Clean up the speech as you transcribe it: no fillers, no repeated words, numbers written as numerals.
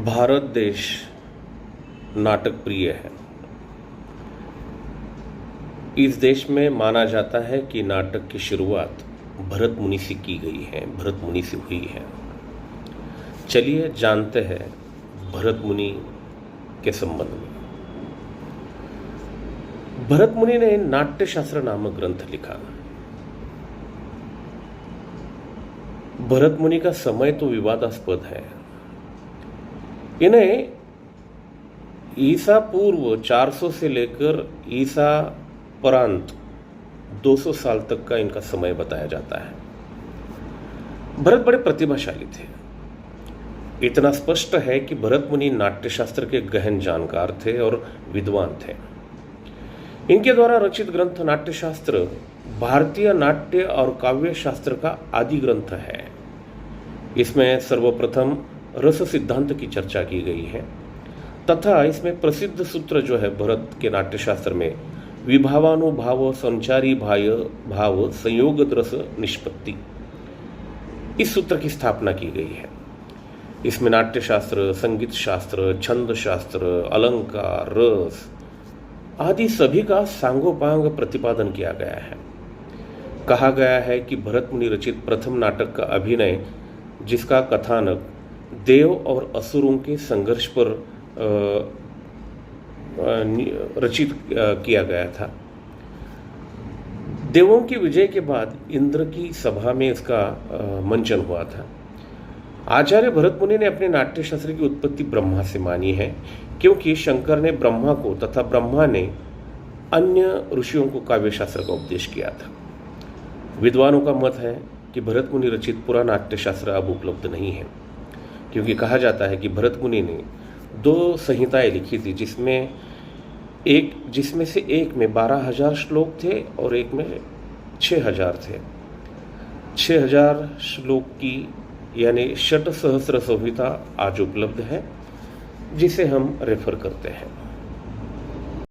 भारत देश नाटक प्रिय है। इस देश में माना जाता है कि नाटक की शुरुआत भरत मुनि से की गई है, भरत मुनि से हुई है। चलिए जानते हैं भरत मुनि के संबंध में। भरत मुनि ने नाट्यशास्त्र नामक ग्रंथ लिखा। भरत मुनि का समय तो विवादास्पद है। इन्हें ईसा पूर्व 400 से लेकर ईसा परांत 200 साल तक का इनका समय बताया जाता है। भरत बड़े प्रतिभाशाली थे। इतना स्पष्ट है कि भरत मुनि नाट्यशास्त्र के गहन जानकार थे और विद्वान थे। इनके द्वारा रचित ग्रंथ नाट्यशास्त्र भारतीय नाट्य और काव्य शास्त्र का आदि ग्रंथ है। इसमें सर्वप्रथम रस सिद्धांत की चर्चा की गई है तथा इसमें प्रसिद्ध सूत्र जो है भरत के नाट्यशास्त्र में विभावानुभाव संचारी भाव संयोग रस निष्पत्ति, इस सूत्र की स्थापना की गई है। इसमें नाट्यशास्त्र, संगीत शास्त्र, छंद शास्त्र, अलंकार, रस आदि सभी का सांगोपांग प्रतिपादन किया गया है। कहा गया है कि भरत मुनि रचित प्रथम नाटक का अभिनय, जिसका कथानक देव और असुरों के संघर्ष पर रचित किया गया था। देवों की विजय के बाद इंद्र की सभा में इसका मंचन हुआ था। आचार्य भरत मुनि ने अपने नाट्यशास्त्र की उत्पत्ति ब्रह्मा से मानी है, क्योंकि शंकर ने ब्रह्मा को तथा ब्रह्मा ने अन्य ऋषियों को काव्यशास्त्र का उपदेश किया था। विद्वानों का मत है कि भरत मुनि रचित पूरा नाट्यशास्त्र अब उपलब्ध नहीं है, क्योंकि कहा जाता है कि भरत मुनि ने 2 संहिताएं लिखी थी, जिसमें से एक में 12,000 श्लोक थे और एक में 6,000 थे। 6,000 श्लोक की यानी षट सहस्र संहिता आज उपलब्ध है, जिसे हम रेफर करते हैं।